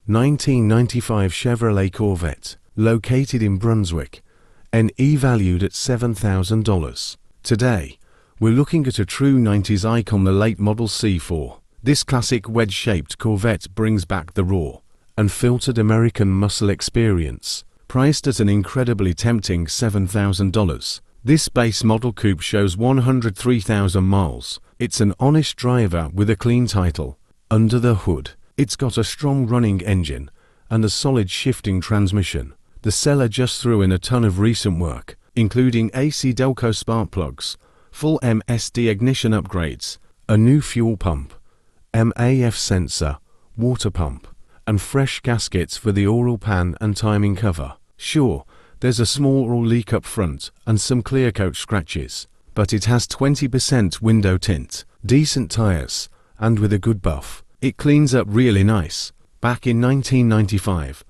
1995 Chevrolet Corvette, located in Brunswick, NE valued at $7,000. Today, we're looking at a true 90s icon, the late model C4. This classic wedge-shaped Corvette brings back the raw, unfiltered American muscle experience. Priced at an incredibly tempting $7,000, this base model coupe shows 103,000 miles. It's an honest driver with a clean title. Under the hood, it's got a strong running engine and a solid shifting transmission. The seller just threw in a ton of recent work, including AC Delco spark plugs, full MSD ignition upgrades, a new fuel pump, MAF sensor, water pump, and fresh gaskets for the oral pan and timing cover. Sure, there's a small oil leak up front and some clear coat scratches, but it has 20% window tint, decent tires, and with a good buff, it cleans up really nice. Back in 1995,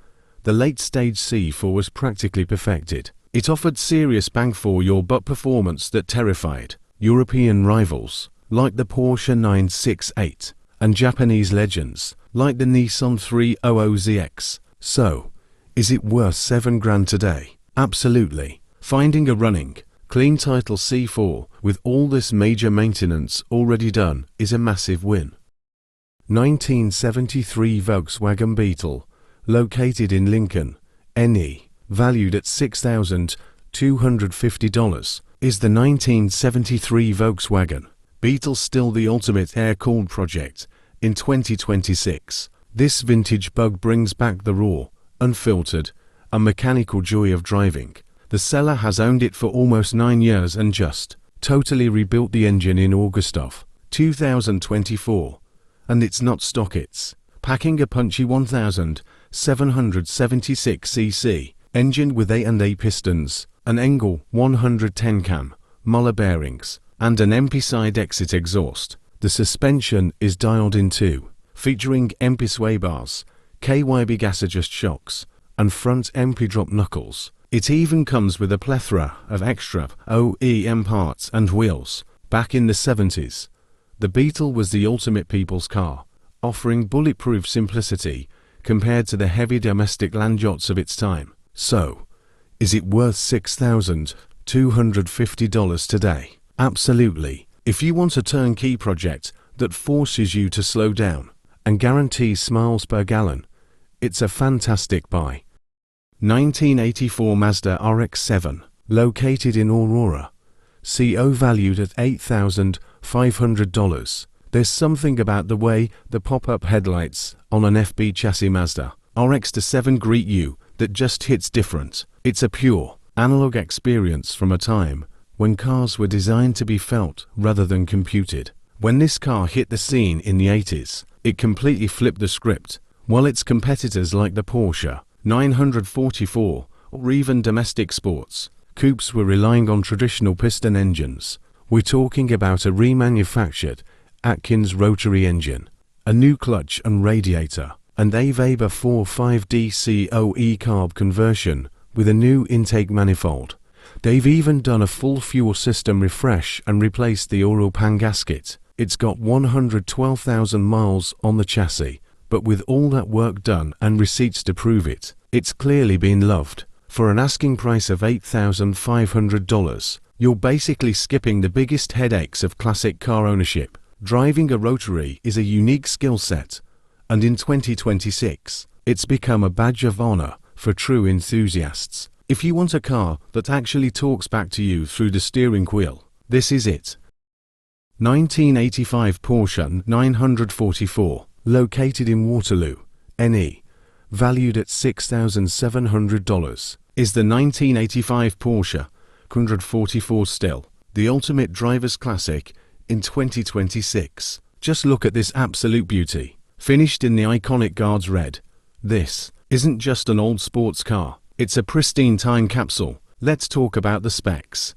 the late-stage C4 was practically perfected. It offered serious bang-for-your-buck performance that terrified European rivals like the Porsche 968 and Japanese legends like the Nissan 300ZX. So, is it worth $7,000 today? Absolutely. Finding a running, clean title C4 with all this major maintenance already done is a massive win. 1973 Volkswagen Beetle, located in Lincoln, NE, valued at $6,250, is the 1973 Volkswagen Beetle still the ultimate air-cooled project in 2026. This vintage bug brings back the raw, unfiltered, and mechanical joy of driving. The seller has owned it for almost 9 years and just totally rebuilt the engine in August of 2024. And it's not stock, it's packing a punchy 1,776cc engine with A&A pistons, an Engel 110 cam, Muller bearings, and an MP side exit exhaust. The suspension is dialed in two, featuring MP sway bars, KYB gas adjust shocks, and front MP drop knuckles. It even comes with a plethora of extra OEM parts and wheels. Back in the 70s, the Beetle was the ultimate people's car, offering bulletproof simplicity compared to the heavy domestic land yachts of its time. So, is it worth $6,250 today? Absolutely. If you want a turnkey project that forces you to slow down and guarantees smiles per gallon, it's a fantastic buy. 1984 Mazda RX7, located in Aurora, CO valued at $8,500. There's something about the way the pop-up headlights on an FB chassis Mazda RX7 greet you that just hits different. It's a pure, analog experience from a time when cars were designed to be felt rather than computed. When this car hit the scene in the 80s, it completely flipped the script. While its competitors like the Porsche 944 or even domestic sports coupes were relying on traditional piston engines, we're talking about a remanufactured Atkins rotary engine, a new clutch and radiator, and a Weber 4.5 DCOE carb conversion with a new intake manifold. They've even done a full fuel system refresh and replaced the oil pan gasket. It's got 112,000 miles on the chassis, but with all that work done and receipts to prove it, it's clearly been loved. For an asking price of $8,500, you're basically skipping the biggest headaches of classic car ownership. Driving a rotary is a unique skill set, and in 2026, it's become a badge of honor for true enthusiasts. If you want a car that actually talks back to you through the steering wheel, this is it. 1985 Porsche 944, located in Waterloo, NE, valued at $6,700, is the 1985 Porsche 944 still the ultimate driver's classic in 2026. Just look at this absolute beauty, finished in the iconic Guards red. This isn't just an old sports car, it's a pristine time capsule. Let's talk about the specs.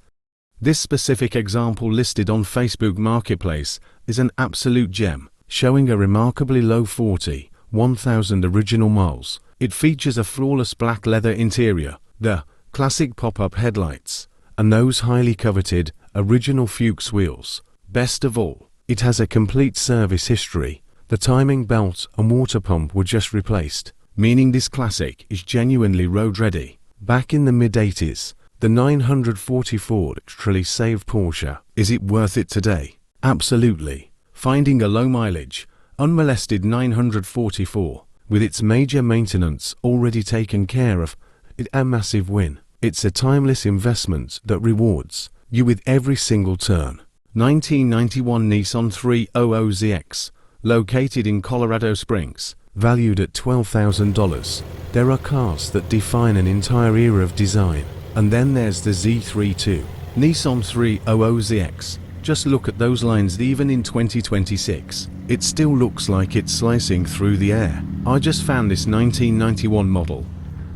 This specific example listed on Facebook Marketplace is an absolute gem, showing a remarkably low 41,000 original miles. It features a flawless black leather interior, the classic pop-up headlights, and those highly coveted original Fuchs wheels. Best of all, it has a complete service history. The timing belt and water pump were just replaced. meaning this classic is genuinely road-ready. Back in the mid-80s, the 944 truly saved Porsche. Is it worth it today? Absolutely. Finding a low-mileage, unmolested 944, with its major maintenance already taken care of, it's a massive win. It's a timeless investment that rewards you with every single turn. 1991 Nissan 300ZX, located in Colorado Springs, valued at $12,000. There are cars that define an entire era of design. And then there's the Z3 too. Nissan 300ZX. Just look at those lines. Even in 2026, it still looks like it's slicing through the air. I just found this 1991 model,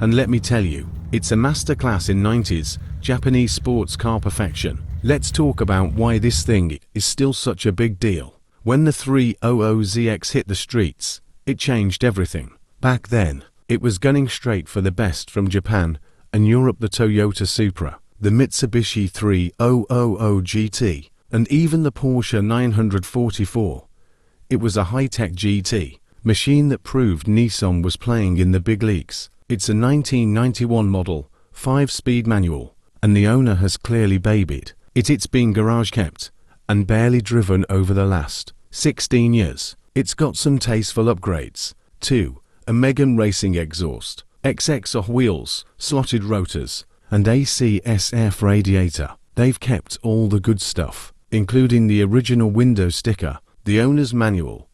and let me tell you, it's a masterclass in 90s Japanese sports car perfection. Let's talk about why this thing is still such a big deal. When the 300ZX hit the streets, it changed everything. Back then, it was gunning straight for the best from Japan and Europe, the Toyota Supra, the Mitsubishi 3000 GT, and even the Porsche 944. It was a high-tech GT machine that proved Nissan was playing in the big leagues. It's a 1991 model, 5-speed manual, and the owner has clearly babied it. It's been garage kept and barely driven over the last 16 years. It's got some tasteful upgrades, too: a Megan Racing exhaust, XX wheels, slotted rotors, and ACSF radiator. They've kept all the good stuff, including the original window sticker, the owner's manual,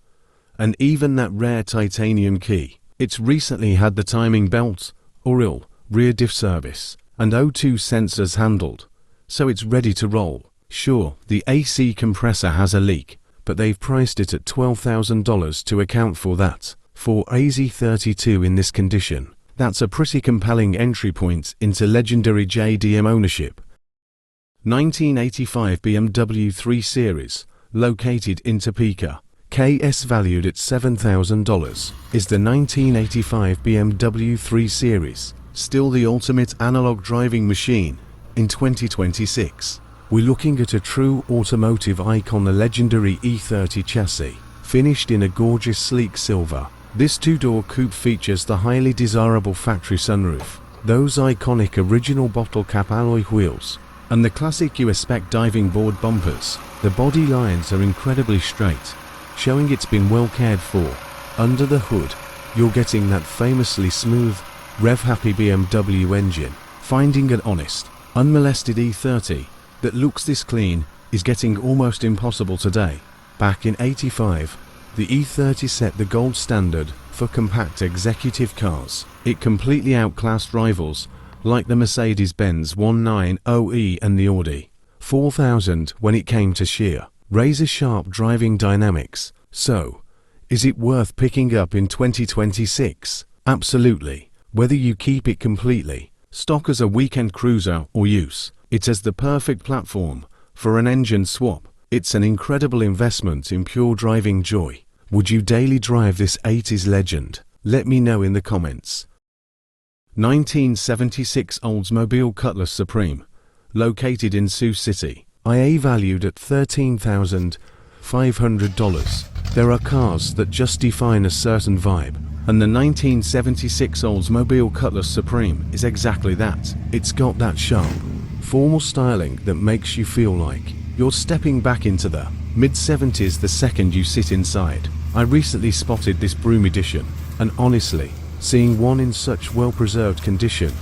and even that rare titanium key. It's recently had the timing belt, oil, rear diff service, and O2 sensors handled, so it's ready to roll. Sure, the AC compressor has a leak, but they've priced it at $12,000 to account for that. For a Z32 in this condition, that's a pretty compelling entry point into legendary JDM ownership. 1985 BMW 3 Series, located in Topeka, KS, valued at $7,000. Is the 1985 BMW 3 Series still the ultimate analog driving machine in 2026? We're looking at a true automotive icon, the legendary E30 chassis, finished in a gorgeous sleek silver. This two-door coupe features the highly desirable factory sunroof, those iconic original bottle cap alloy wheels, and the classic US spec diving board bumpers. The body lines are incredibly straight, showing it's been well cared for. Under the hood, you're getting that famously smooth, rev-happy BMW engine. Finding an honest, unmolested E30 that looks this clean is getting almost impossible today. Back in '85, the E30 set the gold standard for compact executive cars. It completely outclassed rivals like the Mercedes-Benz 190E and the Audi 4000 when it came to sheer, razor-sharp driving dynamics. So, is it worth picking up in 2026? Absolutely. Whether you keep it completely stock as a weekend cruiser or use it as the perfect platform for an engine swap, it's an incredible investment in pure driving joy. Would you daily drive this 80s legend? Let me know in the comments. 1976 Oldsmobile Cutlass Supreme, located in Sioux City, IA, valued at $13,500. There are cars that just define a certain vibe, and the 1976 Oldsmobile Cutlass Supreme is exactly that. It's got that sharp, formal styling that makes you feel like you're stepping back into the mid-70s the second you sit inside. I recently spotted this Broom Edition, and honestly, seeing one in such well-preserved condition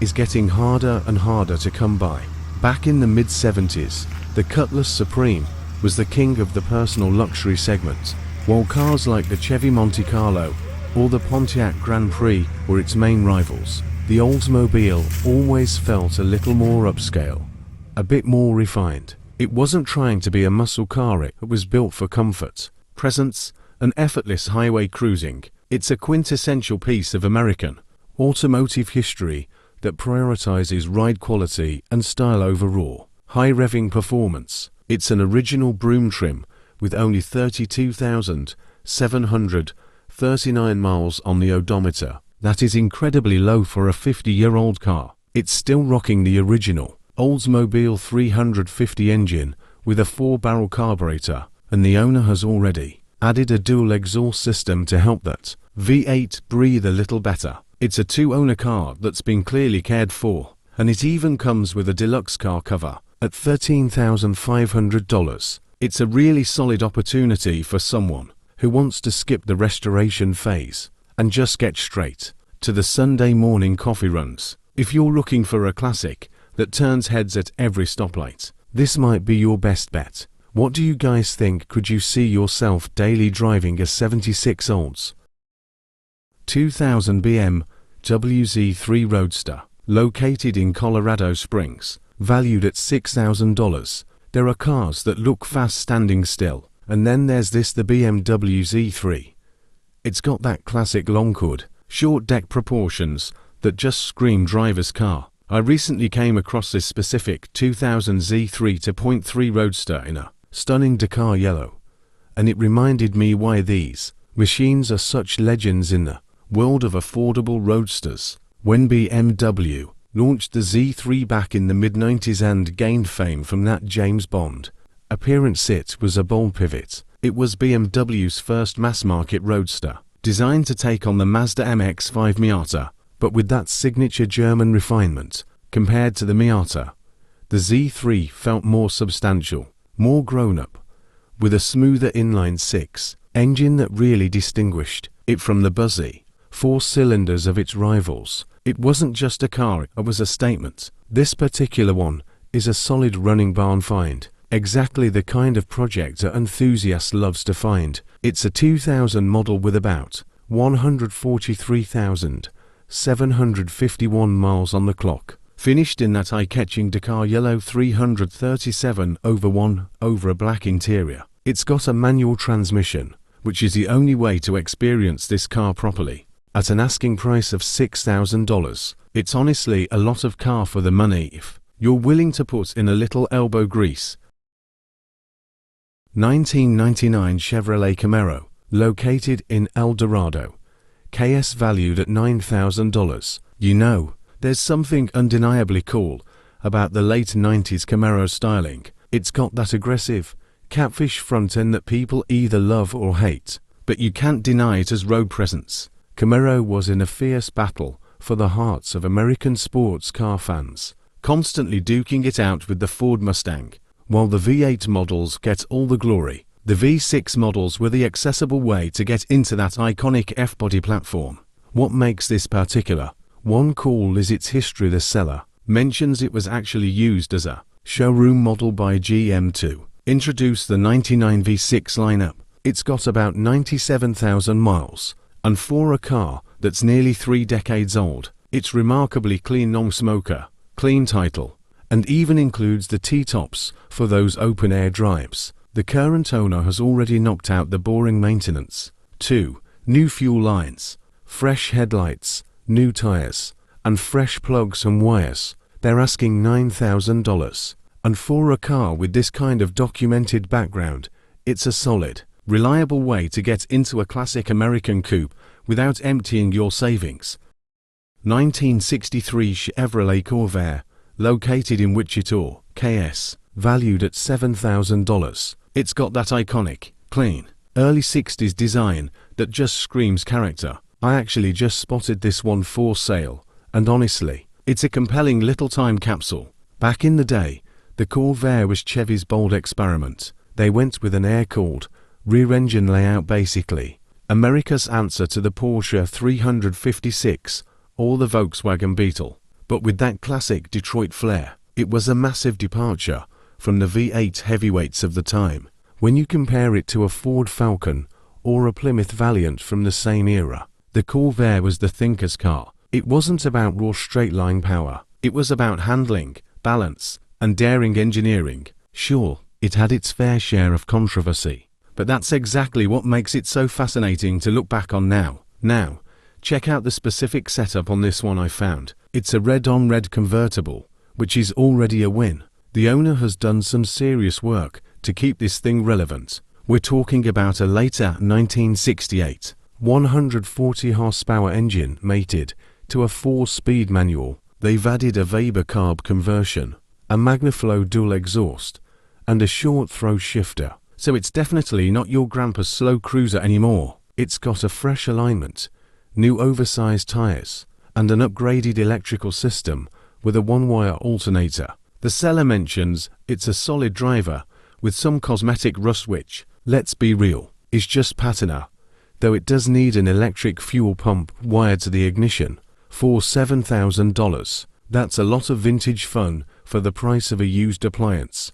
is getting harder and harder to come by. Back in the mid-70s, the Cutlass Supreme was the king of the personal luxury segment, while cars like the Chevy Monte Carlo or the Pontiac Grand Prix were its main rivals. The Oldsmobile always felt a little more upscale, a bit more refined. It wasn't trying to be a muscle car, it was built for comfort, presence, and effortless highway cruising. It's a quintessential piece of American automotive history that prioritizes ride quality and style over raw, high-revving performance. It's an original Broom trim with only 32,739 miles on the odometer. That is incredibly low for a 50-year-old car. It's still rocking the original Oldsmobile 350 engine with a 4-barrel carburetor, and the owner has already added a dual exhaust system to help that V8 breathe a little better. It's a two-owner car that's been clearly cared for, and it even comes with a deluxe car cover at $13,500. It's a really solid opportunity for someone who wants to skip the restoration phase and just get straight to the Sunday morning coffee runs. If you're looking for a classic that turns heads at every stoplight, this might be your best bet. What do you guys think? Could you see yourself daily driving a 76 Olds 2000 BMW Z3 Roadster, located in Colorado Springs, valued at $6,000? There are cars that look fast standing still, and then there's the BMW Z3. It's got that classic long hood, short deck proportions that just scream driver's car. I recently came across this specific 2000 Z3 2.3 Roadster in a stunning Dakar yellow, and it reminded me why these machines are such legends in the world of affordable roadsters. When BMW launched the Z3 back in the mid-90s and gained fame from that James Bond appearance, it was a bold pivot. It was BMW's first mass-market roadster, designed to take on the Mazda MX-5 Miata, but with that signature German refinement. Compared to the Miata, the Z3 felt more substantial, more grown-up, with a smoother inline-six engine that really distinguished it from the buzzy four cylinders of its rivals. It wasn't just a car, it was a statement. This particular one is a solid running barn find, exactly the kind of project an enthusiast loves to find. It's a 2000 model with about 143,751 miles on the clock. Finished in that eye-catching Dakar yellow 337/1 over a black interior. It's got a manual transmission, which is the only way to experience this car properly. At an asking price of $6,000, it's honestly a lot of car for the money if you're willing to put in a little elbow grease. 1999 Chevrolet Camaro, located in El Dorado, KS, valued at $9,000. You know, there's something undeniably cool about the late 90s Camaro styling. It's got that aggressive, catfish front end that people either love or hate, but you can't deny it as road presence. Camaro was in a fierce battle for the hearts of American sports car fans, constantly duking it out with the Ford Mustang. While the V8 models get all the glory, the V6 models were the accessible way to get into that iconic F-body platform. What makes this particular one cool is its history. The seller mentions it was actually used as a showroom model by GM to introduce the 99 V6 lineup. It's got about 97,000 miles, and for a car that's nearly 3 decades old, it's remarkably clean, non-smoker, clean title, and even includes the T-tops for those open-air drives. The current owner has already knocked out the boring maintenance. 2 new fuel lines, fresh headlights, new tires, and fresh plugs and wires. They're asking $9,000. And for a car with this kind of documented background, it's a solid, reliable way to get into a classic American coupe without emptying your savings. 1963 Chevrolet Corvair, located in Wichita, KS, valued at $7,000. It's got that iconic, clean, early 60s design that just screams character. I actually just spotted this one for sale, and honestly, it's a compelling little time capsule. Back in the day, the Corvair was Chevy's bold experiment. They went with an air-cooled, rear-engine layout, basically America's answer to the Porsche 356 or the Volkswagen Beetle. But with that classic Detroit flair, it was a massive departure from the V8 heavyweights of the time. When you compare it to a Ford Falcon or a Plymouth Valiant from the same era, the Corvair was the thinker's car. It wasn't about raw straight-line power. It was about handling, balance, and daring engineering. Sure, it had its fair share of controversy, but that's exactly what makes it so fascinating to look back on now. Now, check out the specific setup on this one I found. It's a red-on-red convertible, which is already a win. The owner has done some serious work to keep this thing relevant. We're talking about a later 1968 140 horsepower engine mated to a 4-speed manual. They've added a Weber carb conversion, a Magnaflow dual exhaust, and a short throw shifter. So it's definitely not your grandpa's slow cruiser anymore. It's got a fresh alignment, new oversized tires, and an upgraded electrical system with a one-wire alternator. The seller mentions it's a solid driver with some cosmetic rust which, let's be real, is just patina, though it does need an electric fuel pump wired to the ignition for $7,000. That's a lot of vintage fun for the price of a used appliance.